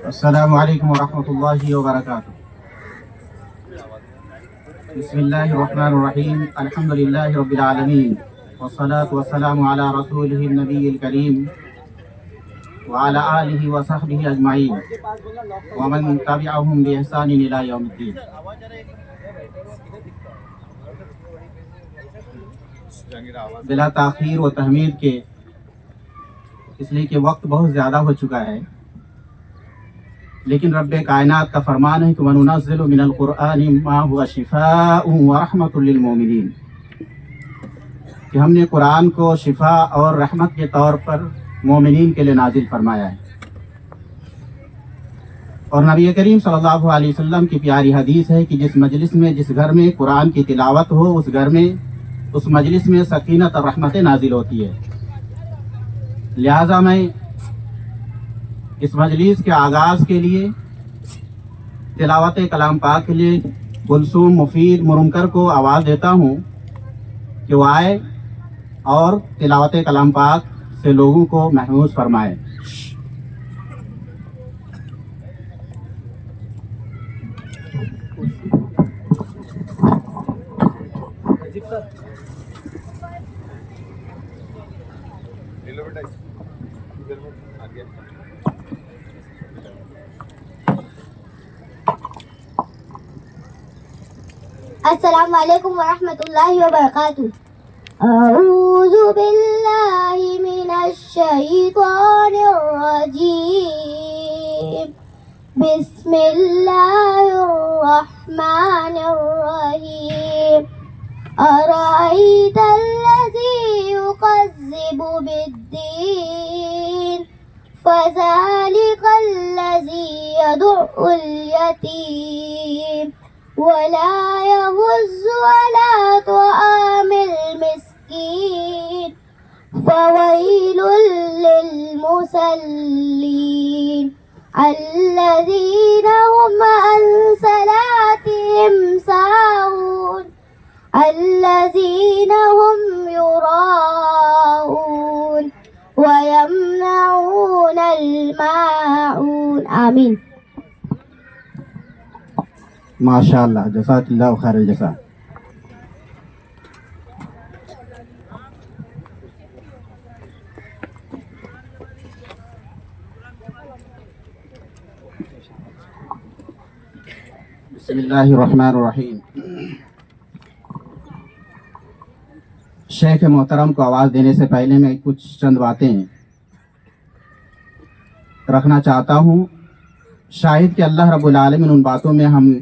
السلام علیکم ورحمۃ اللہ وبرکاتہ۔ بسم اللہ الرحمن الرحیم، الحمد للہ رب العالمین، والصلاة والسلام علی رسولہ النبی الکریم وعلی آلہ وصحبہ اجمعین ومن تبعہم بإحسان الی یوم الدین۔ بلا تاخیر و تحمید کے، اس لیے کہ وقت بہت زیادہ ہو چکا ہے، لیکن رب کائنات کا فرمان ہے کہ وَنُنَزِّلُ مِنَ الْقُرْآنِ مَا هُوَ شِفَاءٌ وَرَحْمَةٌ لِّلْمُؤْمِنِينَ، کہ ہم نے قرآن کو شفا اور رحمت کے طور پر مومنین کے لیے نازل فرمایا ہے۔ اور نبی کریم صلی اللہ علیہ وسلم کی پیاری حدیث ہے کہ جس مجلس میں، جس گھر میں قرآن کی تلاوت ہو، اس گھر میں، اس مجلس میں سکینت اور رحمت نازل ہوتی ہے۔ لہٰذا میں اس مجلس کے آغاز کے لیے تلاوت کلام پاک کے لیے کلثوم مفید مرنکر کو آواز دیتا ہوں کہ وہ آئے اور تلاوت کلام پاک سے لوگوں کو محفوظ فرمائے۔ السلام علیکم ورحمۃ اللہ وبرکاتہ۔ اعوذ باللہ من الشیطان الرجیم، بسم اللہ الرحمن الرحیم۔ ارأیت الذی یکذب بالدین فذلک الذی یدع الیتیم ولا يحض على طعام المسكين فويل للمصلين الذين هم عن صلاتهم ساهون الذين هم يراءون ويمنعون الماعون۔ آمین۔ ماشاء اللہ، جزاک اللہ خیر الجزا۔ بسم اللہ الرحمن الرحیم۔ شیخ محترم کو آواز دینے سے پہلے میں کچھ چند باتیں رکھنا چاہتا ہوں، شاہد کہ اللہ رب العالمین ان باتوں میں ہم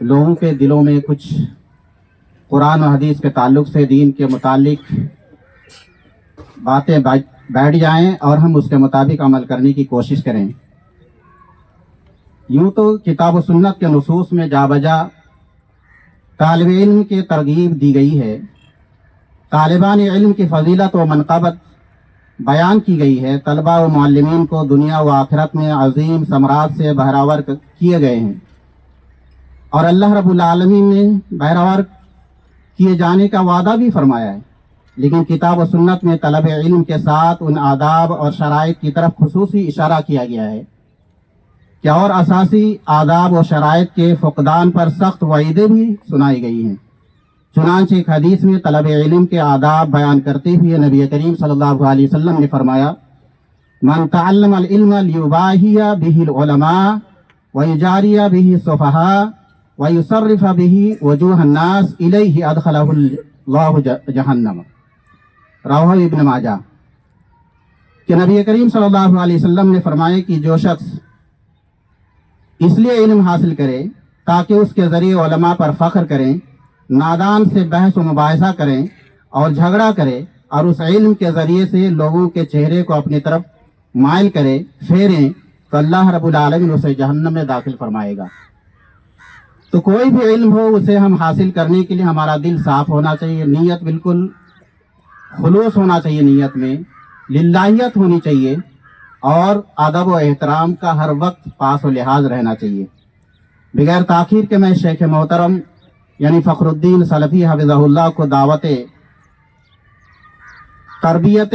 لوگوں کے دلوں میں کچھ قرآن و حدیث کے تعلق سے، دین کے متعلق باتیں بیٹھ جائیں اور ہم اس کے مطابق عمل کرنے کی کوشش کریں۔ یوں تو کتاب و سنت کے نصوص میں جا بجا طالب علم کی ترغیب دی گئی ہے، طالبان علم کی فضیلت و منقبت بیان کی گئی ہے، طلبہ و معلمین کو دنیا و آخرت میں عظیم ثمرات سے بہراور کیے گئے ہیں، اور اللہ رب العالمین نے بہراور کیے جانے کا وعدہ بھی فرمایا ہے، لیکن کتاب و سنت میں طلب علم کے ساتھ ان آداب اور شرائط کی طرف خصوصی اشارہ کیا گیا ہے کہ اور اساسی آداب و شرائط کے فقدان پر سخت وعیدیں بھی سنائی گئی ہیں۔ چنانچہ ایک حدیث میں طلب علم کے آداب بیان کرتے ہوئے نبی کریم صلی اللہ علیہ وسلم نے فرمایا، من تعلم العلم لیباہی بہ العلماء ویجاری بہ السفہاء ویصرف بہ وجوہ الناس الیہ ادخلہ اللہ جہنم، رواہ ابن ماجہ۔ کہ نبی کریم صلی اللہ علیہ وسلم نے فرمایا کہ جو شخص اس لیے علم حاصل کرے تاکہ اس کے ذریعے علماء پر فخر کریں، نادان سے بحث و مباحثہ کریں اور جھگڑا کرے، اور اس علم کے ذریعے سے لوگوں کے چہرے کو اپنی طرف مائل کرے، پھیریں، تو اللہ رب العالمین اسے جہنم میں داخل فرمائے گا۔ تو کوئی بھی علم ہو، اسے ہم حاصل کرنے کے لیے ہمارا دل صاف ہونا چاہیے، نیت بالکل خلوص ہونا چاہیے، نیت میں للہیت ہونی چاہیے، اور ادب و احترام کا ہر وقت پاس و لحاظ رہنا چاہیے۔ بغیر تاخیر کے میں شیخ محترم یعنی فخر الدین سلفی حفظہ اللہ کو دعوت تربیت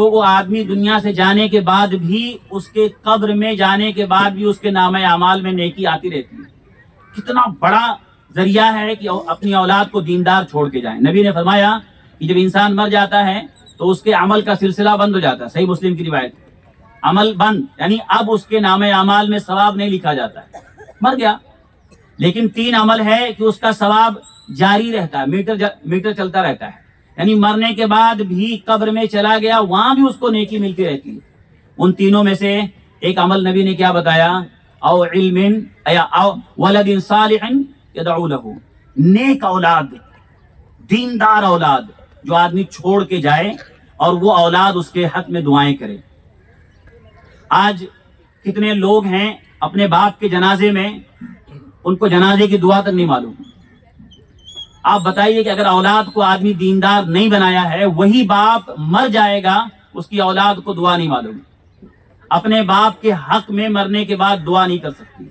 تو وہ آدمی دنیا سے جانے کے بعد بھی اس کے قبر میں جانے کے بعد بھی اس کے نامہ اعمال میں نیکی آتی رہتی ہے. کتنا بڑا ذریعہ ہے کہ اپنی اولاد کو دیندار چھوڑ کے جائیں. نبی نے فرمایا کہ جب انسان مر جاتا ہے تو اس کے عمل کا سلسلہ بند ہو جاتا ہے. صحیح مسلم کی روایت. عمل بند یعنی اب اس کے نامہ اعمال میں ثواب نہیں لکھا جاتا ہے. مر گیا لیکن 3 عمل ہے کہ اس کا ثواب جاری رہتا ہے, میٹر چلتا رہتا ہے. یعنی مرنے کے بعد بھی قبر میں چلا گیا وہاں بھی اس کو نیکی ملتی رہتی ہے. ان تینوں میں سے ایک عمل نبی نے کیا بتایا, او علم او ولد صالح یدعو له, نیک اولاد, دیندار اولاد جو آدمی چھوڑ کے جائے اور وہ اولاد اس کے حق میں دعائیں کرے. آج کتنے لوگ ہیں اپنے باپ کے جنازے میں ان کو جنازے کی دعا تک نہیں معلوم. آپ بتائیے کہ اگر اولاد کو آدمی دیندار نہیں بنایا ہے, وہی باپ مر جائے گا اس کی اولاد کو دعا نہیں معلوم, اپنے باپ کے حق میں مرنے کے بعد دعا نہیں کر سکتی.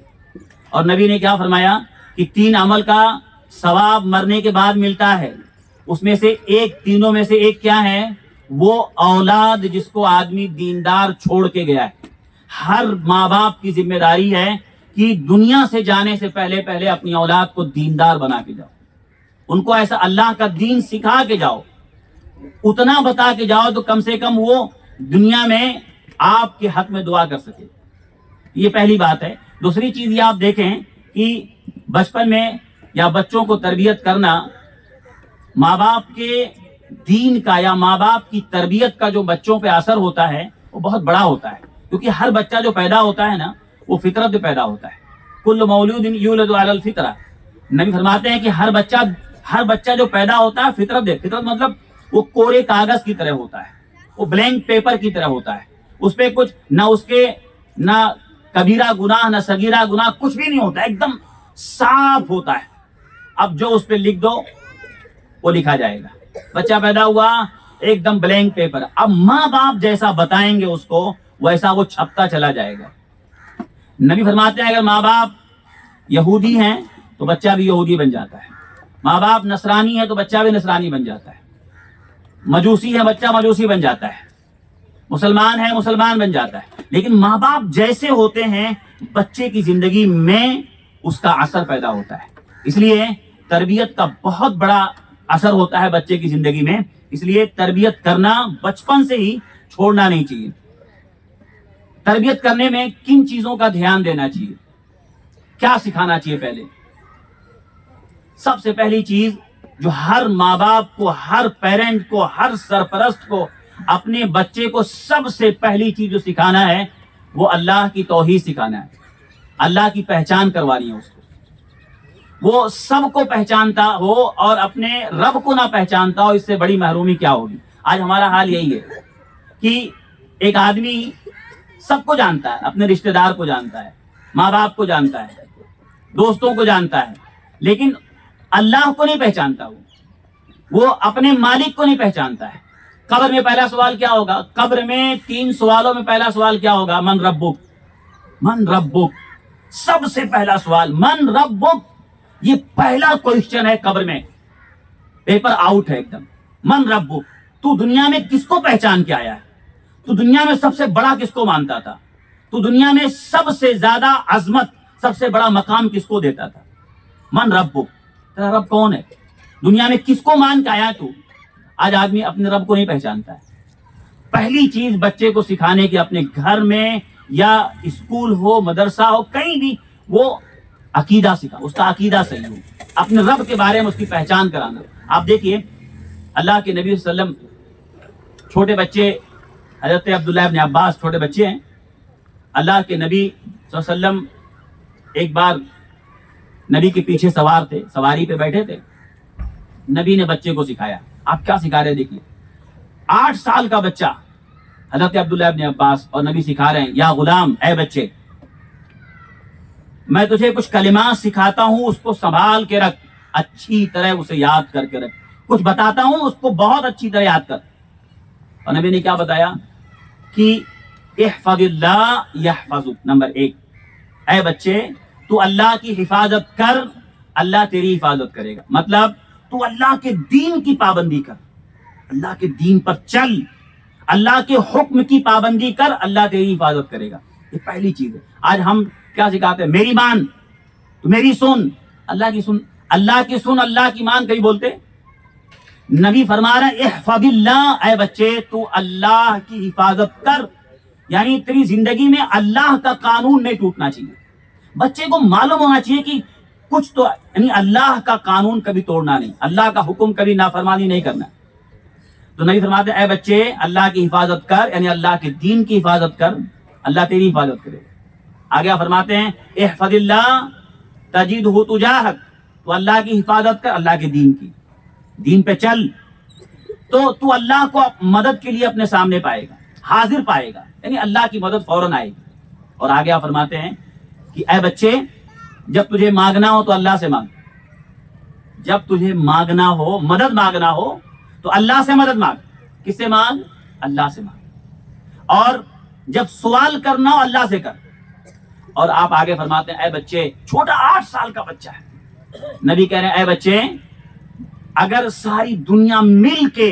اور نبی نے کیا فرمایا کہ 3 عمل کا ثواب مرنے کے بعد ملتا ہے. اس میں سے تینوں میں سے ایک کیا ہے, وہ اولاد جس کو آدمی دیندار چھوڑ کے گیا ہے. ہر ماں باپ کی ذمہ داری ہے کہ دنیا سے جانے سے پہلے اپنی اولاد کو دیندار بنا کے جاؤ, ان کو ایسا اللہ کا دین سکھا کے جاؤ, اتنا بتا کے جاؤ تو کم سے کم وہ دنیا میں آپ کے حق میں دعا کر سکے. یہ پہلی بات ہے. دوسری چیز یہ آپ دیکھیں کہ بچپن میں یا بچوں کو تربیت کرنا, ماں باپ کے دین کا یا ماں باپ کی تربیت کا جو بچوں پہ اثر ہوتا ہے وہ بہت بڑا ہوتا ہے. کیونکہ ہر بچہ جو پیدا ہوتا ہے نا وہ فطرت پہ پیدا ہوتا ہے. کل مولود یولد علی الفطرہ. نبی فرماتے ہیں کہ ہر بچہ جو پیدا ہوتا ہے فطرت مطلب وہ کورے کاغذ کی طرح ہوتا ہے, وہ بلینک پیپر کی طرح ہوتا ہے. اس پہ کچھ نہ کبیرہ گناہ نہ صغیرہ گناہ کچھ بھی نہیں ہوتا, ایک دم صاف ہوتا ہے. اب جو اس پہ لکھ دو وہ لکھا جائے گا. بچہ پیدا ہوا ایک دم بلینک پیپر. اب ماں باپ جیسا بتائیں گے اس کو ویسا وہ چھپتا چلا جائے گا. نبی فرماتے ہیں اگر ماں باپ یہودی ہیں تو بچہ بھی یہودی بن جاتا ہے, ماں باپ نصرانی ہے تو بچہ بھی نصرانی بن جاتا ہے, مجوسی ہے بچہ مجوسی بن جاتا ہے, مسلمان ہے مسلمان بن جاتا ہے. لیکن ماں باپ جیسے ہوتے ہیں بچے کی زندگی میں اس کا اثر پیدا ہوتا ہے. اس لیے تربیت کا بہت بڑا اثر ہوتا ہے بچے کی زندگی میں. اس لیے تربیت کرنا بچپن سے ہی چھوڑنا نہیں چاہیے. تربیت کرنے میں کن چیزوں کا دھیان دینا چاہیے, کیا سکھانا چاہیے؟ پہلے سب سے پہلی چیز جو ہر ماں باپ کو, ہر پیرنٹ کو, ہر سرپرست کو اپنے بچے کو سب سے پہلی چیز جو سکھانا ہے وہ اللہ کی توحید سکھانا ہے, اللہ کی پہچان کروانی ہے اس کو. وہ سب کو پہچانتا ہو اور اپنے رب کو نہ پہچانتا ہو, اس سے بڑی محرومی کیا ہوگی. آج ہمارا حال یہی ہے کہ ایک آدمی سب کو جانتا ہے, اپنے رشتہ دار کو جانتا ہے, ماں باپ کو جانتا ہے, دوستوں کو جانتا ہے, لیکن اللہ کو نہیں پہچانتا. وہ اپنے مالک کو نہیں پہچانتا ہے. قبر میں پہلا سوال کیا ہوگا؟ قبر میں 3 سوالوں میں پہلا سوال کیا ہوگا؟ من ربک, من ربک. سب سے پہلا سوال من ربک, یہ پہلا کوشچن ہے قبر میں. پیپر آؤٹ ہے ایک دم. من ربک, تو دنیا میں کس کو پہچان کے آیا ہے؟ تو دنیا میں سب سے بڑا کس کو مانتا تھا؟ تو دنیا میں سب سے زیادہ عظمت, سب سے بڑا مقام کس کو دیتا تھا؟ من ربک, تیرا رب کون ہے؟ دنیا میں کس کو مان کے آیا تو؟ آج آدمی اپنے رب کو نہیں پہچانتا ہے. پہلی چیز بچے کو سکھانے کی اپنے گھر میں یا اسکول ہو, مدرسہ ہو, کہیں بھی وہ عقیدہ سکھا, اس کا عقیدہ صحیح ہو, اپنے رب کے بارے میں اس کی پہچان کرانا. آپ دیکھیے اللہ کے نبی صلی اللہ علیہ وسلم, چھوٹے بچے, حضرت عبداللہ ابن عباس چھوٹے بچے ہیں. اللہ کے نبی صلی اللہ علیہ وسلم ایک بار نبی کے پیچھے سوار تھے, سواری پہ بیٹھے تھے. نبی نے بچے کو سکھایا. آپ کیا سکھا رہے ہیں دیکھیے. 8 سال کا بچہ حضرت عبداللہ ابن عباس, اور نبی سکھا رہے ہیں یا غلام, اے بچے میں تجھے کچھ کلمات سکھاتا ہوں, اس کو سنبھال کے رکھ, اچھی طرح اسے یاد کر کے رکھ. کچھ بتاتا ہوں اس کو بہت اچھی طرح یاد کر. اور نبی نے کیا بتایا کہ احفظ اللہ یحفظک. نمبر 1, اے بچے تو اللہ کی حفاظت کر, اللہ تیری حفاظت کرے گا. مطلب تو اللہ کے دین کی پابندی کر, اللہ کے دین پر چل, اللہ کے حکم کی پابندی کر، اللہ تیری حفاظت کرے گا. یہ پہلی چیز ہے. آج ہم کیا سکھاتے ہیں؟ میری مان، تو میری سن، اللہ کی سن، اللہ کی سن، اللہ کی مان کہیں بولتے. نبی فرما رہا ہے احفظ اللہ، اے بچے تو اللہ کی حفاظت کر، یعنی تیری زندگی میں اللہ کا قانون نہیں ٹوٹنا چاہیے. بچے کو معلوم ہونا چاہیے کہ کچھ تو، یعنی اللہ کا قانون کبھی توڑنا نہیں، اللہ کا حکم کبھی نافرمانی نہیں کرنا. تو نبی فرماتے ہیں اے بچے اللہ کی حفاظت کر، یعنی اللہ کے دین کی حفاظت کر، اللہ تیری حفاظت کرے. آگے فرماتے ہیں احفظ اللہ تجدہ تجاہک، تو اللہ کی حفاظت کر، اللہ کے دین کی، دین پہ چل تو اللہ کو مدد کے لیے اپنے سامنے پائے گا، حاضر پائے گا، یعنی اللہ کی مدد فوراً آئے گی. اور آگے آپ فرماتے ہیں کہ اے بچے جب تجھے مانگنا ہو تو اللہ سے مانگ، جب تجھے مانگنا ہو، مدد مانگنا ہو تو اللہ سے مدد مانگ. کس سے مانگ؟ اللہ سے مانگ. اور جب سوال کرنا ہو اللہ سے کر. اور آپ آگے فرماتے ہیں اے بچے، چھوٹا 8 سال کا بچہ ہے، نبی کہہ رہے ہیں اے بچے اگر ساری دنیا مل کے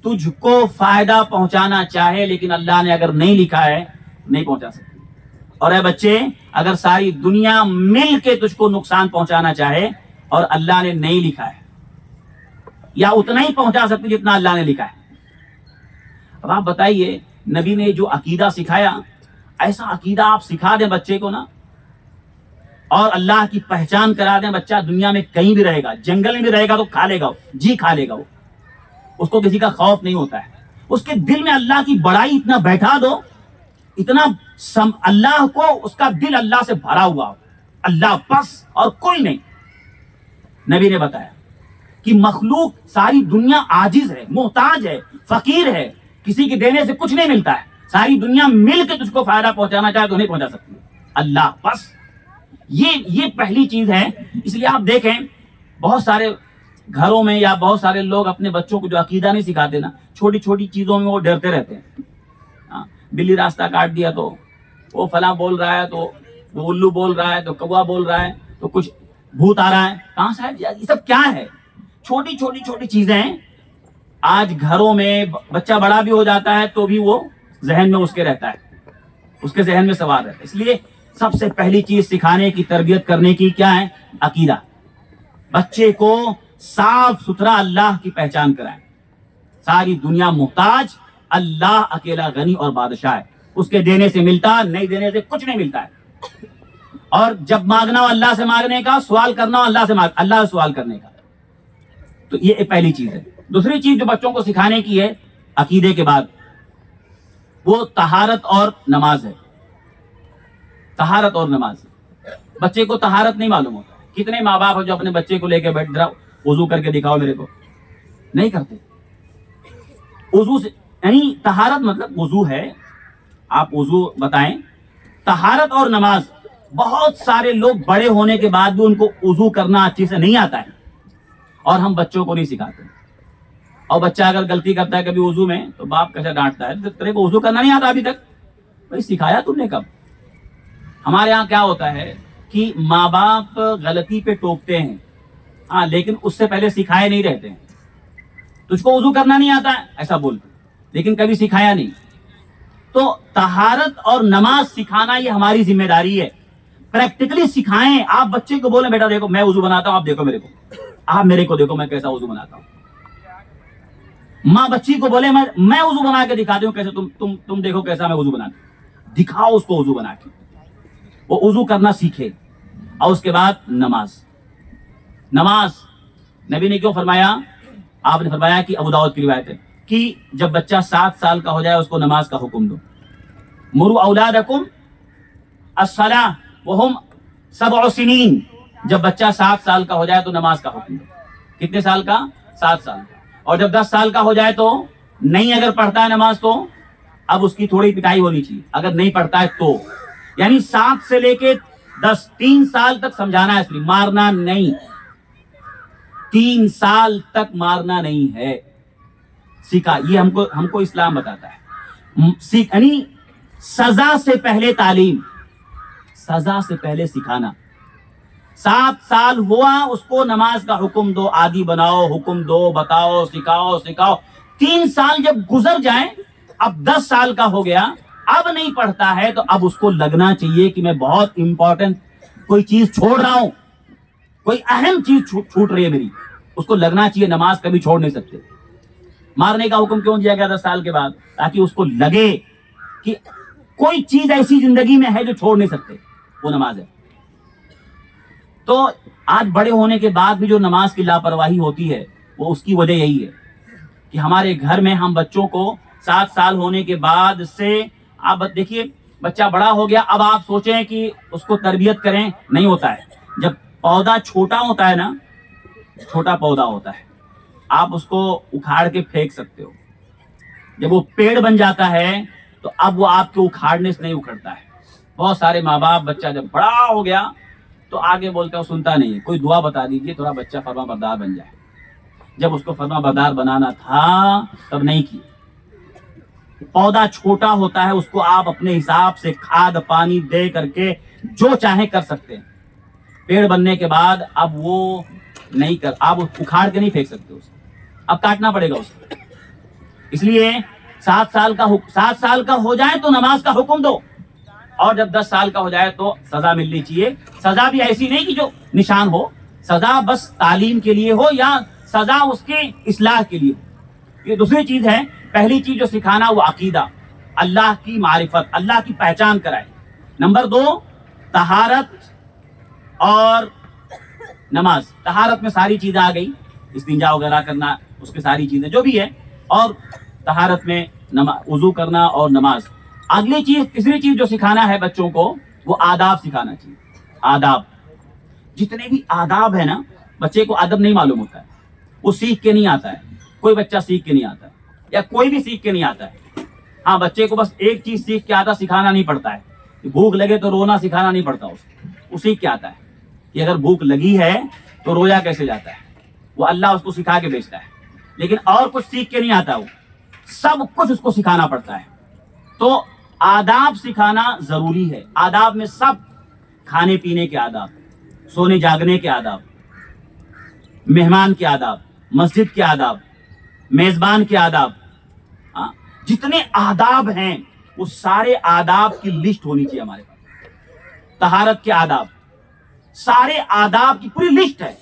تجھ کو فائدہ پہنچانا چاہے لیکن اللہ نے اگر نہیں لکھا ہے نہیں پہنچا سکتی. اور اے بچے اگر ساری دنیا مل کے تجھ کو نقصان پہنچانا چاہے اور اللہ نے نہیں لکھا ہے، یا اتنا ہی پہنچا سکتی جتنا اللہ نے لکھا ہے. اب آپ بتائیے نبی نے جو عقیدہ سکھایا، ایسا عقیدہ آپ سکھا دیں بچے کو نا، اور اللہ کی پہچان کرا دیں، بچہ دنیا میں کہیں بھی رہے گا، جنگل میں بھی رہے گا تو کھا لے گا، جی کھا لے گا، وہ اس کو کسی کا خوف نہیں ہوتا ہے. اس کے دل میں اللہ کی بڑائی اتنا بیٹھا دو، اتنا اللہ کو، اس کا دل اللہ سے بھرا ہوا ہو، اللہ بس اور کوئی نہیں. نبی نے بتایا کہ مخلوق ساری دنیا عاجز ہے، محتاج ہے، فقیر ہے، کسی کے دینے سے کچھ نہیں ملتا ہے. ساری دنیا مل کے تجھ کو فائدہ پہنچانا چاہے تو نہیں پہنچا سکتی، اللہ بس. یہ پہلی چیز ہے. اس لیے آپ دیکھیں بہت سارے گھروں میں یا بہت سارے لوگ اپنے بچوں کو جو عقیدہ نہیں سکھاتے نا، چھوٹی چھوٹی چیزوں میں وہ ڈرتے رہتے ہیں. بلی راستہ کاٹ دیا تو وہ فلاں بول رہا ہے، تو وہ الو بول رہا ہے، تو کوا بول رہا ہے، تو کچھ بھوت آ رہا ہے. کہاں سے یہ سب کیا ہے؟ چھوٹی چھوٹی چھوٹی چیزیں. آج گھروں میں بچہ بڑا بھی ہو جاتا ہے تو بھی وہ ذہن میں اس کے رہتا ہے، اس کے ذہن میں سوال رہتا ہے. اس لیے سب سے پہلی چیز سکھانے کی، تربیت کرنے کی کیا ہے؟ عقیدہ. بچے کو صاف ستھرا اللہ کی پہچان کرائیں. ساری دنیا محتاج، اللہ اکیلا غنی اور بادشاہ ہے. اس کے دینے سے ملتا، نہیں دینے سے کچھ نہیں ملتا ہے. اور جب مانگنا ہو اللہ سے مانگنے کا، سوال کرنا ہو اللہ سے اللہ سے سوال کرنے کا. تو یہ پہلی چیز ہے. دوسری چیز جو بچوں کو سکھانے کی ہے عقیدے کے بعد، وہ طہارت اور نماز ہے. طہارت اور نماز. بچے کو طہارت نہیں معلوم ہوتا. کتنے ماں باپ جو اپنے بچے کو لے کے بیٹھ ذرا وضو کر کے دکھاؤ میرے کو، نہیں کرتے. وضو سے یعنی طہارت مطلب وضو ہے، آپ وضو بتائیں. طہارت اور نماز، بہت سارے لوگ بڑے ہونے کے بعد بھی ان کو وضو کرنا اچھے سے نہیں آتا ہے، اور ہم بچوں کو نہیں سکھاتے. اور بچہ اگر غلطی کرتا ہے کبھی وضو میں تو باپ کیسے ڈانٹتا ہے، تیرے کو وضو کرنا نہیں آتا ابھی تک، بھائی سکھایا تم نے کب؟ ہمارے یہاں کیا ہوتا ہے کہ ماں باپ غلطی پہ ٹوکتے ہیں، ہاں، لیکن اس سے پہلے سکھائے نہیں رہتے ہیں. تجھ کو وضو کرنا نہیں آتا ہے ایسا بولتے، لیکن کبھی سکھایا نہیں. تو طہارت اور نماز سکھانا یہ ہماری ذمہ داری ہے. پریکٹیکلی سکھائیں. آپ بچے کو بولیں بیٹا دیکھو میں وضو بناتا ہوں، آپ دیکھو میرے کو، آپ میرے کو دیکھو میں کیسا وضو بناتا ہوں. ماں بچی کو بولے میں وضو بنا کے دکھاتی ہوں کیسے، تم دیکھو کیسا میں وضو بنا کے دکھاؤ. اس کو وضو بنا کے وہ وضو کرنا سیکھے. اور اس کے بعد نماز نبی نے کیوں فرمایا؟ آپ نے فرمایا کہ ابو داؤد کی روایت ہے کہ جب بچہ 7 سال کا ہو جائے اس کو نماز کا حکم دو. مروا اولادکم الصلاۃ وہم 7 سنین. جب بچہ 7 سال کا ہو جائے تو نماز کا حکم دو. کتنے سال کا؟ 7 سال. اور جب 10 سال کا ہو جائے تو نہیں اگر پڑھتا ہے نماز تو اب اس کی تھوڑی پٹائی ہونی چاہیے. اگر نہیں پڑھتا ہے تو یعنی 7 سے لے کے 10 3 سال تک سمجھانا ہے، اس لیے مارنا نہیں. 3 سال تک مارنا نہیں ہے. سیکھا. یہ ہم کو اسلام بتاتا ہے. یعنی سزا سے پہلے تعلیم، سزا سے پہلے سکھانا. 7 سال ہوا اس کو نماز کا حکم دو، عادی بناؤ، حکم دو، بتاؤ، سکھاؤ. 3 سال جب گزر جائیں اب 10 سال کا ہو گیا، اب نہیں پڑھتا ہے، تو اب اس کو لگنا چاہیے کہ میں بہت امپورٹنٹ کوئی چیز چھوڑ رہا ہوں، کوئی اہم چیز چھوٹ رہی ہے میری، اس کو لگنا چاہیے نماز کبھی چھوڑ نہیں سکتے۔ مارنے کا حکم کیوں دیا گیا 10 سال کے بعد؟ تاکہ اس کو لگے کہ کوئی چیز ایسی زندگی میں ہے جو چھوڑ نہیں سکتے، وہ نماز ہے۔ تو آج بڑے ہونے کے بعد بھی جو نماز کی لاپرواہی ہوتی ہے، وہ اس کی وجہ یہی ہے کہ ہمارے گھر میں ہم بچوں کو 7 سال ہونے کے بعد سے، آپ دیکھیے بچہ بڑا ہو گیا، اب آپ سوچیں کہ اس کو تربیت کریں، نہیں ہوتا ہے۔ جب پودا چھوٹا ہوتا ہے نا، چھوٹا پودا ہوتا ہے، آپ اس کو اکھاڑ کے پھینک سکتے ہو۔ جب وہ پیڑ بن جاتا ہے تو اب وہ آپ کے اکھاڑنے سے نہیں اکھڑتا ہے۔ بہت سارے ماں باپ بچہ جب بڑا ہو گیا تو آگے بولتے ہو سنتا نہیں ہے، کوئی دعا بتا دیجئے تھوڑا بچہ فرما بردار بن جائے۔ جب اس کو فرما بردار بنانا تھا تب نہیں کی۔ پودا چھوٹا ہوتا ہے، اس کو آپ اپنے حساب سے کھاد پانی دے کر کے جو چاہیں کر سکتے ہیں۔ پیڑ بننے کے بعد اب وہ نہیں کر، آپ اکھاڑ کے نہیں پھینک سکتے اسے، اب کاٹنا پڑے گا اسے۔ اس لیے 7 سال کا ہو جائے تو نماز کا حکم دو، اور جب 10 سال کا ہو جائے تو سزا ملنی چاہیے۔ سزا بھی ایسی نہیں کہ جو نشان ہو، سزا بس تعلیم کے لیے ہو یا سزا اس کی اصلاح کے لیے ہو۔ یہ دوسری چیز ہے۔ پہلی چیز جو سکھانا وہ عقیدہ، اللہ کی معرفت، اللہ کی پہچان کرائے۔ نمبر 2 طہارت اور نماز۔ طہارت میں ساری چیزیں آ گئی، استنجا وغیرہ کرنا، اس کی ساری چیزیں جو بھی ہے، اور طہارت میں وضو کرنا اور نماز۔ اگلی چیز، تیسری چیز جو سکھانا ہے بچوں کو، وہ آداب سکھانا چاہیے۔ آداب، جتنے بھی آداب ہے نا، بچے کو ادب نہیں معلوم ہوتا ہے، وہ سیکھ کے نہیں آتا ہے۔ کوئی بچہ سیکھ کے نہیں آتا ہے، یا کوئی بھی سیکھ کے نہیں آتا ہے۔ ہاں، بچے کو بس ایک چیز سیکھ کے آتا، سکھانا نہیں پڑتا ہے۔ بھوک لگے تو رونا سکھانا نہیں پڑتا اسے، وہ سیکھ کے آتا ہے کہ اگر بھوک لگی ہے تو رویا کیسے جاتا ہے، وہ اللہ اس کو سکھا کے بھیجتا ہے۔ لیکن اور کچھ سیکھ کے نہیں آتا، وہ سب کچھ اس کو سکھانا پڑتا ہے۔ تو آداب سکھانا ضروری ہے۔ آداب میں سب، کھانے پینے کے آداب، سونے جاگنے کے آداب، مہمان کے آداب، مسجد کے آداب، میزبان کے آداب، جتنے آداب ہیں وہ سارے آداب کی لسٹ ہونی چاہیے ہمارے پاس۔ طہارت کے آداب، سارے آداب کی پوری لسٹ ہے،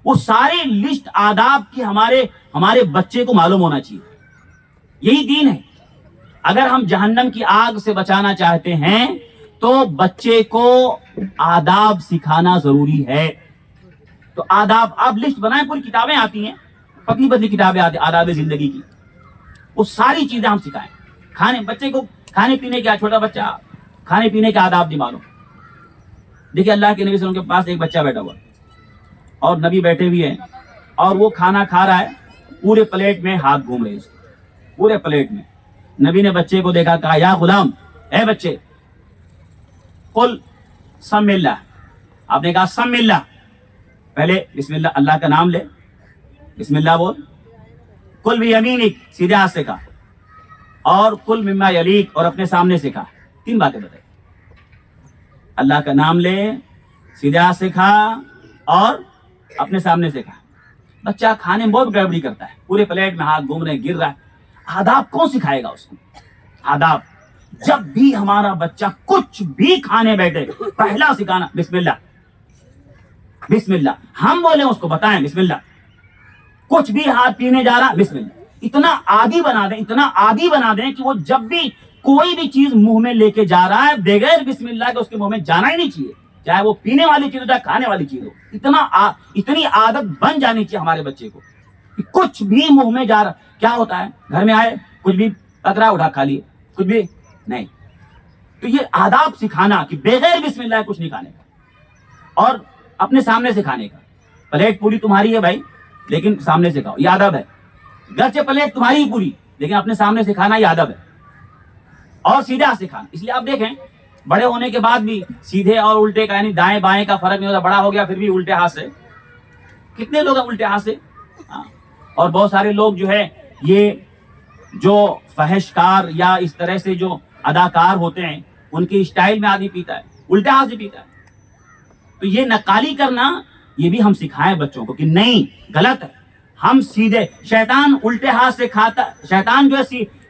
وہ سارے لسٹ آداب کی ہمارے بچے کو معلوم ہونا چاہیے۔ یہی دین ہے۔ اگر ہم جہنم کی آگ سے بچانا چاہتے ہیں تو بچے کو آداب سکھانا ضروری ہے۔ تو آداب آپ لسٹ بنائیں، پوری کتابیں آتی ہیں، پتلی پتلی کتابیں آتی ہیں آداب زندگی کی، وہ ساری چیزیں ہم سکھائیں۔ بچے کو کھانے پینے کا، چھوٹا بچہ کھانے پینے کے آداب نہیں معلوم۔ دیکھیے اللہ کے نبی صلی اللہ علیہ وسلم کے پاس ایک بچہ بیٹھا ہوا اور نبی بیٹھے ہوئے ہیں، اور وہ کھانا کھا رہا ہے، پورے پلیٹ میں ہاتھ گھوم رہے اس کے، پورے پلیٹ میں۔ نبی نے بچے کو دیکھا، کہا یا غلام، اے بچے، قل سم اللہ، آپ نے کہا سم اللہ، پہلے بسم اللہ، اللہ کا نام لے، بسم اللہ بول، کل بیمینک، سیدھے ہاتھ سے کھا، اور کل مما یلیک، اور اپنے سامنے سے کھا۔ 3 باتیں بتائی، اللہ کا نام لے، سیدھے ہاتھ سے کھا، اور اپنے سامنے سے کھا۔ بچہ کھانے میں بہت گڑبڑی کرتا ہے، پورے پلیٹ میں ہاتھ گھوم رہے، گر رہا ہے۔ آداب کون سکھائے گا اس کو؟ آداب، جب بھی ہمارا بچہ کچھ بھی کھانے بیٹھے، پہلا سکھانا بسم اللہ، بسم اللہ۔ ہم بولیں اس کو، بتائیں بسم اللہ۔ کچھ بھی ہاتھ پینے جا رہا، بسم اللہ۔ اتنا عادی بنا دیں، اتنا عادی بنا دیں کہ وہ جب بھی کوئی بھی چیز منہ میں لے کے جا رہا ہے، بغیر بسم اللہ کے اس کے منہ میں جانا ہی نہیں چاہیے، چاہے وہ پینے والی چیز ہو چاہے کھانے والی چیز ہو۔ اتنی عادت بن جانی چاہیے ہمارے بچے کو کہ کچھ بھی منہ میں جا رہا۔ کیا ہوتا ہے، گھر میں آئے کچھ بھی پکڑا اٹھا کھا لیے، کچھ بھی نہیں۔ تو یہ آداب سکھانا کہ بغیر بسم اللہ کچھ نہیں کھانے کا، اور اپنے سامنے سے کھانے کا۔ پلیٹ پوری تمہاری ہے بھائی، لیکن سامنے سے کھاؤ، یہ ادب ہے۔ گرچہ پلیٹ تمہاری ہی پوری، لیکن اپنے سامنے سے کھانا یہ ادب ہے۔ اور سیدھے ہاتھ سے کھانا۔ اس لیے آپ دیکھیں بڑے ہونے کے بعد بھی سیدھے اور الٹے کا، یعنی دائیں بائیں کا فرق نہیں ہوتا۔ بڑا ہو گیا پھر بھی الٹے ہاتھ سے، کتنے لوگ ہیں الٹے ہاتھ سے؟ اور بہت سارے لوگ جو ہے، یہ جو فحش کار یا اس طرح سے جو اداکار ہوتے ہیں، ان کی اسٹائل میں آدمی پیتا ہے، الٹے ہاتھ سے پیتا ہے۔ تو یہ نقالی کرنا، یہ بھی ہم سکھائیں بچوں کو کہ نہیں، غلط ہے۔ ہم سیدھے، شیطان الٹے ہاتھ سے کھاتا، شیطان جو ہے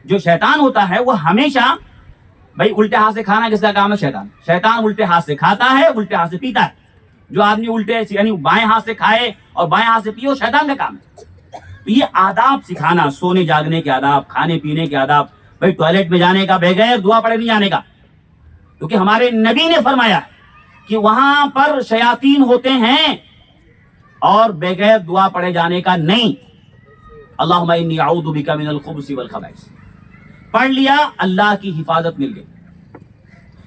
جو شیطان ہوتا ہے وہ ہمیشہ بھائی الٹے ہاتھ سے کھانا کس کا کام ہے؟ شیطان. شیطان الٹے ہاتھ سے کھاتا ہے, الٹے ہاتھ سے پیتا ہے. جو آدمی الٹے یعنی بائیں ہاتھ سے کھائے اور بائیں ہاتھ سے پیے وہ شیطان کا کام ہے. تو یہ آداب سکھانا, سونے جاگنے کے آداب, کھانے پینے کے آداب, بھائی ٹوائلٹ میں جانے کا بغیر دعا پڑے نہیں جانے کا, کیونکہ ہمارے نبی نے فرمایا کہ وہاں پر شیاطین ہوتے ہیں اور بغیر دعا پڑے جانے کا نہیں. اللہم انی اعوذ بک من الخبث والخبائث پڑھ لیا, اللہ کی حفاظت مل گئی.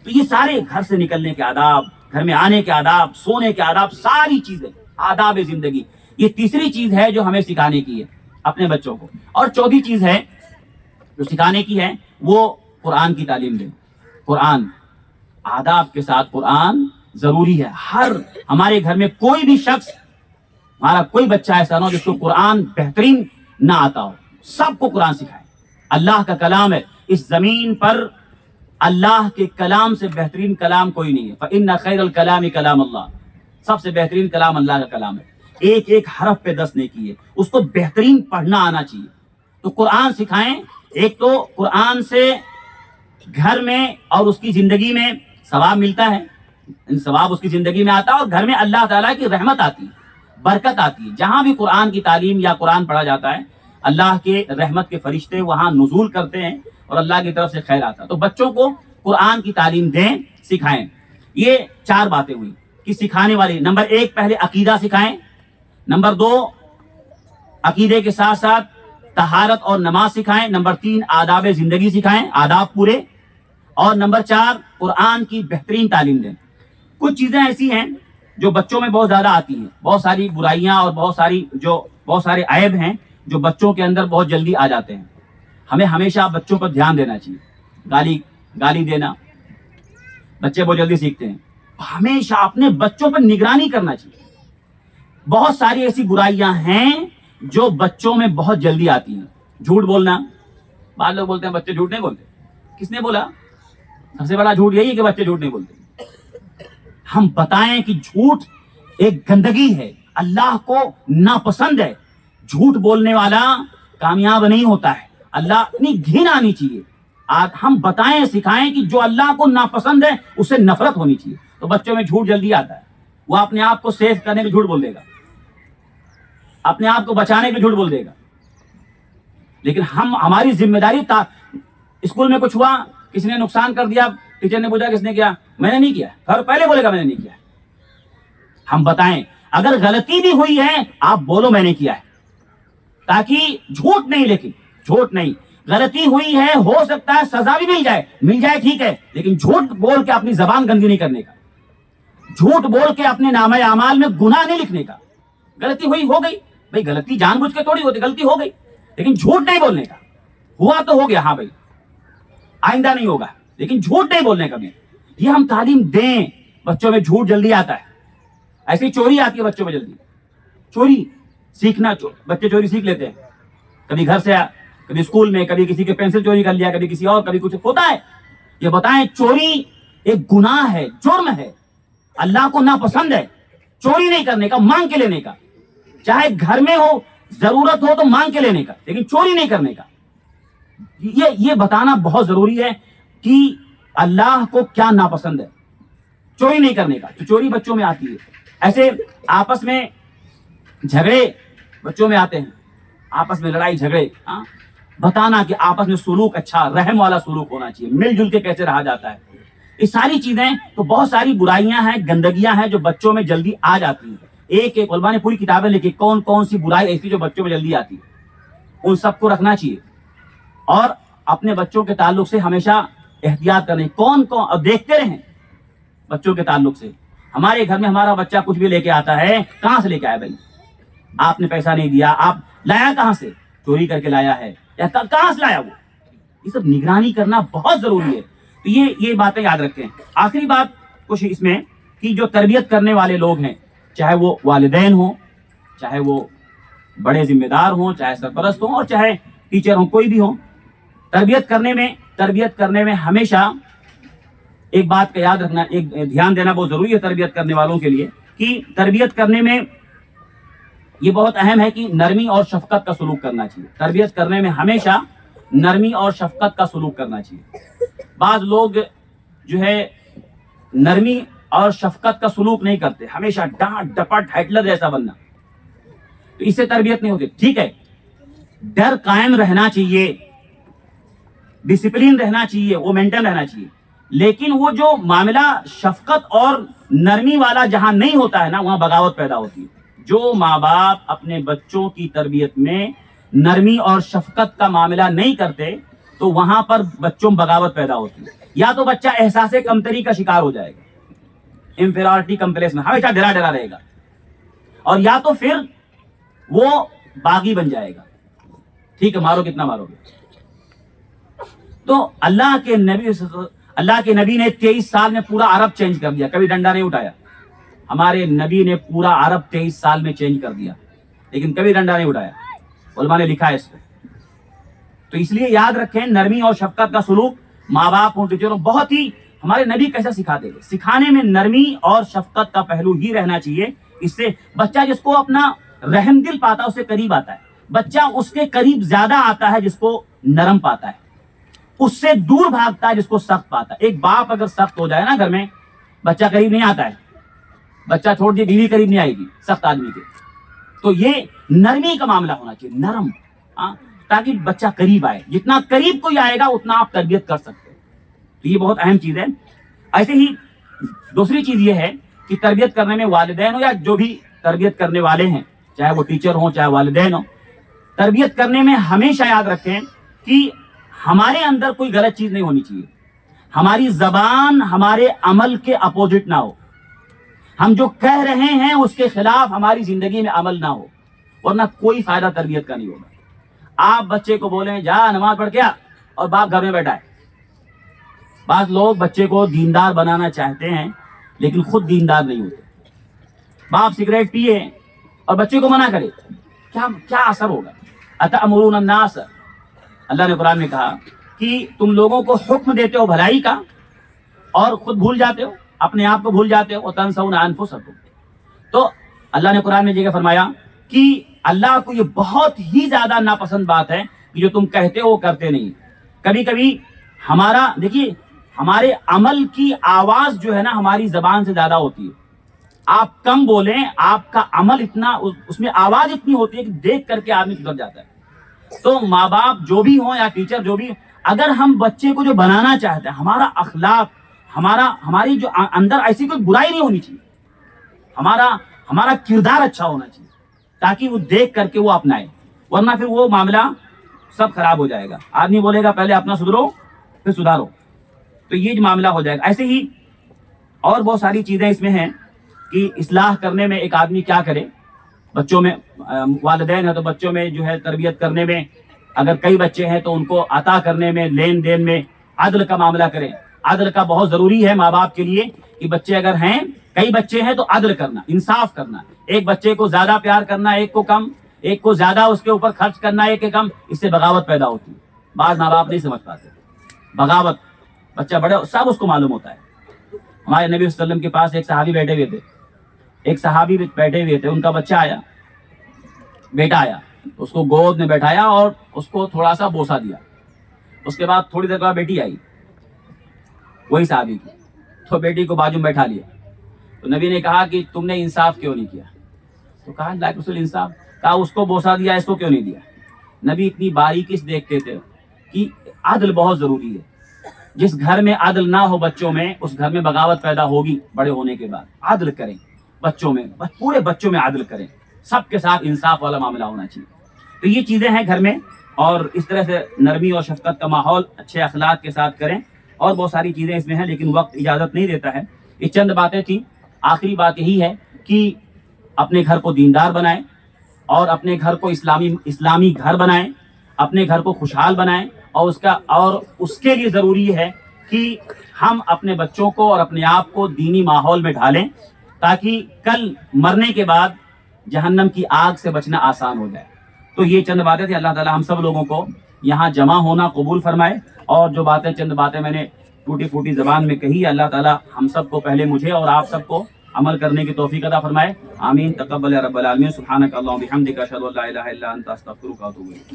تو یہ سارے گھر سے نکلنے کے آداب, گھر میں آنے کے آداب, سونے کے آداب, ساری چیزیں آداب زندگی, یہ تیسری چیز ہے جو ہمیں سکھانے کی ہے اپنے بچوں کو. اور چوتھی چیز ہے جو سکھانے کی ہے وہ قرآن کی تعلیم دیں. قرآن آداب کے ساتھ قرآن ضروری ہے. ہمارے گھر میں کوئی بھی شخص, ہمارا کوئی بچہ ایسا نہ ہو جس کو قرآن بہترین نہ آتا ہو. سب کو قرآن سکھائیں. اللہ کا کلام ہے, اس زمین پر اللہ کے کلام سے بہترین کلام کوئی نہیں ہے. فإن خیر الکلام کلام اللہ, سب سے بہترین کلام اللہ کا کلام ہے. ایک ایک حرف پہ 10 نیکی ہے. اس کو بہترین پڑھنا آنا چاہیے. تو قرآن سکھائیں. ایک تو قرآن سے گھر میں اور اس کی زندگی میں ثواب ملتا ہے, ثواب اس کی زندگی میں آتا ہے, اور گھر میں اللہ تعالیٰ کی رحمت آتی ہے, برکت آتی ہے. جہاں بھی قرآن کی تعلیم یا قرآن پڑھا جاتا ہے اللہ کے رحمت کے فرشتے وہاں نزول کرتے ہیں اور اللہ کی طرف سے خیر آتا ہے. تو بچوں کو قرآن کی تعلیم دیں, سکھائیں. یہ 4 باتیں ہوئی کہ سکھانے والی. نمبر 1 پہلے عقیدہ سکھائیں. نمبر 2 عقیدے کے ساتھ ساتھ طہارت اور نماز سکھائیں. نمبر 3 آداب زندگی سکھائیں, آداب پورے. اور نمبر 4 قرآن کی بہترین تعلیم دیں. کچھ چیزیں ایسی ہیں جو بچوں میں بہت زیادہ آتی ہیں, بہت ساری برائیاں اور بہت سارے عیب ہیں جو بچوں کے اندر بہت جلدی آ جاتے ہیں. ہمیں ہمیشہ بچوں پر دھیان دینا چاہیے. گالی دینا بچے بہت جلدی سیکھتے ہیں. ہمیشہ اپنے بچوں پر نگرانی کرنا چاہیے. بہت ساری ایسی برائیاں ہیں جو بچوں میں بہت جلدی آتی ہیں. جھوٹ بولنا, بعض لوگ بولتے ہیں بچے جھوٹ نہیں بولتے. کس نے بولا؟ سب سے بڑا جھوٹ یہی ہے کہ بچے جھوٹ نہیں بولتے. ہم بتائیں کہ جھوٹ ایک گندگی ہے, اللہ کو ناپسند ہے. جھوٹ بولنے والا کامیاب نہیں ہوتا ہے. اللہ اتنی گھن آنی چاہیے. ہم بتائیں, سکھائیں کہ جو اللہ کو ناپسند ہے اسے نفرت ہونی چاہیے. تو بچوں میں جھوٹ جلدی آتا ہے. وہ اپنے آپ کو سیف کرنے کے جھوٹ بول دے گا, اپنے آپ کو بچانے کے جھوٹ بول دے گا. لیکن ہماری ذمہ داری اسکول میں کچھ ہوا, کسی نے نقصان کر دیا, ٹیچر نے پوچھا کس نے کیا, میں نے نہیں کیا. اور پہلے بولے گا میں نے نہیں کیا. ہم بتائیں اگر غلطی بھی ہوئی ہے آپ بولو میں نے کیا ہے, تاکہ جھوٹ نہیں, لیکن جھوٹ نہیں. غلطی ہوئی ہے, ہو سکتا ہے سزا بھی مل جائے ٹھیک ہے, لیکن جھوٹ بول کے اپنی زبان گندی نہیں کرنے کا. جھوٹ بول کے اپنے نامہ اعمال میں گناہ نہیں لکھنے کا. غلطی ہوئی ہو گئی, بھائی غلطی جان بوجھ کے تھوڑی ہوتی, غلطی ہو گئی, لیکن جھوٹ نہیں بولنے کا. ہوا تو ہو گیا, ہاں بھائی آئندہ نہیں ہوگا, لیکن جھوٹ نہیں بولنے کا. بھی یہ ہم تعلیم دیں. بچوں میں جھوٹ جلدی آتا ہے. ایسی چوری آتی ہے بچوں میں جلدی. چوری سیکھنا, بچے چوری سیکھ لیتے ہیں, کبھی گھر سے, کبھی اسکول میں, کبھی کسی کے پینسل چوری کر لیا, کبھی کسی اور, کبھی کچھ ہوتا ہے. یہ بتائیں چوری ایک گناہ ہے, جرم ہے, اللہ کو ناپسند ہے. چوری نہیں کرنے کا, مانگ کے لینے کا. چاہے گھر میں ہو, ضرورت ہو تو مانگ کے لینے کا, لیکن چوری نہیں کرنے کا. یہ بتانا بہت ضروری ہے کہ اللہ کو کیا ناپسند ہے. چوری نہیں کرنے کا. تو چوری بچوں میں آتی ہے. ایسے آپس میں جھگڑے بچوں میں آتے ہیں, آپس میں لڑائی جھگڑے. بتانا کہ آپس میں سلوک اچھا, رحم والا سلوک ہونا چاہیے, مل جل کے کیسے رہا جاتا ہے. یہ ساری چیزیں. تو بہت ساری برائیاں ہیں, گندگیاں ہیں جو بچوں میں جلدی آ جاتی ہیں. ایک علماء نے پوری کتابیں لکھی کون کون سی برائی ایسی جو بچوں میں جلدی آتی ہے, ان سب کو رکھنا چاہیے. اور اپنے بچوں کے تعلق سے ہمیشہ احتیاط کریں. کون اور دیکھتے رہیں بچوں کے تعلق سے. ہمارے گھر میں ہمارا بچہ کچھ بھی لے کے آتا ہے, کہاں سے لے کے آیا بھائی؟ آپ نے پیسہ نہیں دیا, آپ لایا کہاں سے؟ چوری کر کے لایا ہے یا کہاں سے لایا وہ؟ یہ سب نگرانی کرنا بہت ضروری ہے. تو یہ باتیں یاد رکھیں. آخری بات کچھ اس میں کہ جو تربیت کرنے والے لوگ ہیں, چاہے وہ والدین ہوں, چاہے وہ بڑے ذمہ دار ہوں, چاہے سرپرست ہوں, اور چاہے ٹیچر ہوں, کوئی بھی ہوں, تربیت کرنے میں ہمیشہ ایک بات کا یاد رکھنا, ایک دھیان دینا بہت ضروری ہے تربیت کرنے والوں کے لیے, کہ تربیت کرنے میں یہ بہت اہم ہے کہ نرمی اور شفقت کا سلوک کرنا چاہیے. تربیت کرنے میں ہمیشہ نرمی اور شفقت کا سلوک کرنا چاہیے۔ بعض لوگ جو ہے نرمی اور شفقت کا سلوک نہیں کرتے، ہمیشہ ڈانٹ ڈپٹ ہٹلر جیسا بننا، تو اس سے تربیت نہیں ہوتی۔ ٹھیک ہے، ڈر قائم رہنا چاہیے، ڈسپلین رہنا چاہیے، وہ مینٹین رہنا چاہیے، لیکن وہ جو معاملہ شفقت اور نرمی والا جہاں نہیں ہوتا ہے نا، وہاں بغاوت پیدا ہوتی ہے۔ جو ماں باپ اپنے بچوں کی تربیت میں نرمی اور شفقت کا معاملہ نہیں کرتے تو وہاں پر بچوں میں بغاوت پیدا ہوتی ہے۔ یا تو بچہ احساس کمتری کا شکار ہو جائے گا، انفیریورٹی کمپلیکس میں ہمیشہ ڈرا ڈرا رہے گا، اور یا تو پھر وہ باغی بن جائے گا۔ ٹھیک ہے، مارو کتنا مارو گے۔ تو اللہ کے نبی نے 23 سال میں پورا عرب چینج کر دیا، کبھی ڈنڈا نہیں اٹھایا۔ ہمارے نبی نے پورا عرب 23 سال میں چینج کر دیا، لیکن کبھی ڈنڈا نہیں اٹھایا۔ علماء نے لکھا ہے اس کو۔ تو اس لیے یاد رکھیں، نرمی اور شفقت کا سلوک ماں باپ اور ٹیچروں بہت ہی، ہمارے نبی کیسا سکھاتے تھے، سکھانے میں نرمی اور شفقت کا پہلو ہی رہنا چاہیے۔ اس سے بچہ جس کو اپنا رحم دل پاتا ہے اس سے قریب آتا ہے، بچہ اس کے قریب زیادہ آتا ہے جس کو نرم پاتا ہے، اس سے دور بھاگتا ہے جس کو سخت پاتا ہے۔ ایک باپ اگر سخت ہو جائے نا گھر میں، بچہ قریب نہیں آتا ہے، بچہ چھوڑ دے بیوی قریب نہیں آئے گی سخت آدمی کے۔ تو یہ نرمی کا معاملہ ہونا چاہیے، نرم، تاکہ بچہ قریب آئے۔ جتنا قریب کوئی آئے گا اتنا آپ تربیت کر سکتے ہیں۔ تو یہ بہت اہم چیز ہے۔ ایسے ہی دوسری چیز یہ ہے کہ تربیت کرنے میں والدین ہو یا جو بھی تربیت کرنے والے ہیں، چاہے وہ ٹیچر ہوں چاہے والدین ہوں، تربیت کرنے میں ہمیشہ یاد رکھیں کہ ہمارے اندر کوئی غلط چیز نہیں ہونی چاہیے، ہماری زبان ہمارے عمل کے اپوزٹ نہ ہو، ہم جو کہہ رہے ہیں اس کے خلاف ہماری زندگی میں عمل نہ ہو، ورنہ کوئی فائدہ تربیت کا نہیں ہوگا۔ آپ بچے کو بولیں جا نماز پڑھ کے آ، اور باپ گھر میں بیٹھا ہے۔ بعض لوگ بچے کو دیندار بنانا چاہتے ہیں لیکن خود دیندار نہیں ہوتے۔ باپ سگریٹ پیے اور بچے کو منع کرے، کیا اثر ہوگا؟ اتأمرون الناس، اللہ نے قرآن میں کہا کہ تم لوگوں کو حکم دیتے ہو بھلائی کا اور خود بھول جاتے ہو، اپنے آپ کو بھول جاتے ہو، وتنسون انفسکم۔ تو اللہ نے قرآن میں جگہ فرمایا کہ اللہ کو یہ بہت ہی زیادہ ناپسند بات ہے کہ جو تم کہتے ہو وہ کرتے نہیں۔ کبھی کبھی دیکھیے ہمارے عمل کی آواز جو ہے نا ہماری زبان سے زیادہ ہوتی ہے۔ آپ کم بولیں، آپ کا عمل اتنا، اس میں آواز اتنی ہوتی ہے کہ دیکھ کر کے آدمی سدھر جاتا ہے۔ تو ماں باپ جو بھی ہوں یا ٹیچر جو بھی، اگر ہم بچے کو جو بنانا چاہتے ہیں، ہمارا اخلاق، ہماری جو اندر ایسی کوئی برائی نہیں ہونی چاہیے، ہمارا کردار اچھا ہونا چاہیے تاکہ وہ دیکھ کر کے وہ اپنائے، ورنہ پھر وہ معاملہ سب خراب ہو جائے گا۔ آدمی بولے گا پہلے اپنا سدھرو پھر سدھارو، تو یہ جو معاملہ ہو جائے گا۔ ایسے ہی اور بہت ساری چیزیں اس میں ہیں کہ اصلاح کرنے میں ایک آدمی کیا کرے۔ بچوں میں والدین ہیں تو بچوں میں جو ہے تربیت کرنے میں، اگر کئی بچے ہیں تو ان کو عطا کرنے میں، لین دین میں عدل کا معاملہ کریں۔ عدل کا بہت ضروری ہے ماں باپ کے لیے کہ بچے اگر ہیں، کئی بچے ہیں تو عدل کرنا، انصاف کرنا، ایک بچے کو زیادہ پیار کرنا، ایک کو کم، ایک کو زیادہ اس کے اوپر خرچ کرنا، ایک کے کم، اس سے بغاوت پیدا ہوتی ہے۔ بعض ماں باپ نہیں سمجھ پاتے بغاوت، بچہ بڑے سب اس کو معلوم ہوتا ہے۔ ہمارے نبی صلی اللہ علیہ وسلم کے پاس ایک صحابی بیٹھے ہوئے تھے، ان کا بچہ آیا، بیٹا آیا، اس کو گود میں بیٹھایا اور اس کو تھوڑا سا بوسا دیا۔ اس کے بعد تھوڑی دیر بعد بیٹی آئی وہی صحابی کی، تو بیٹی کو بازو میں بیٹھا لیا۔ تو نبی نے کہا کہ تم نے انصاف کیوں نہیں کیا؟ تو کہا اللہ کے رسول انصاف، کہا اس کو بوسا دیا، اس کو کیوں نہیں دیا؟ نبی اتنی باریکی سے دیکھتے تھے کہ عدل بہت ضروری ہے۔ جس گھر میں عدل نہ ہو بچوں میں، اس گھر میں بغاوت پیدا ہوگی بڑے ہونے کے بعد۔ عدل کریں بچوں میں، پورے بچوں میں عدل کریں، سب کے ساتھ انصاف والا معاملہ ہونا چاہیے۔ تو یہ چیزیں ہیں گھر میں، اور اس طرح سے نرمی اور شفقت کا ماحول اچھے اخلاق کے ساتھ کریں، اور بہت ساری چیزیں اس میں ہیں لیکن وقت اجازت نہیں دیتا ہے۔ یہ چند باتیں تھیں۔ آخری بات یہی ہے کہ اپنے گھر کو دیندار بنائیں، اور اپنے گھر کو اسلامی گھر بنائیں، اپنے گھر کو خوشحال بنائیں، اور اس کے لیے ضروری ہے کہ ہم اپنے بچوں کو اور اپنے آپ کو دینی ماحول میں ڈھالیں، تاکہ کل مرنے کے بعد جہنم کی آگ سے بچنا آسان ہو جائے۔ تو یہ چند باتیں تھیں۔ اللہ تعالی ہم سب لوگوں کو یہاں جمع ہونا قبول فرمائے، اور جو چند باتیں میں نے ٹوٹی پھوٹی زبان میں کہی، اللہ تعالی ہم سب کو، پہلے مجھے اور آپ سب کو، عمل کرنے کی توفیق عطا فرمائے۔ آمین۔ تقبل یا رب العالمین۔ سبحانک اللہم و بحمدک، اشہد ان لا الہ الا انت، استغفرک و اتوب الیک۔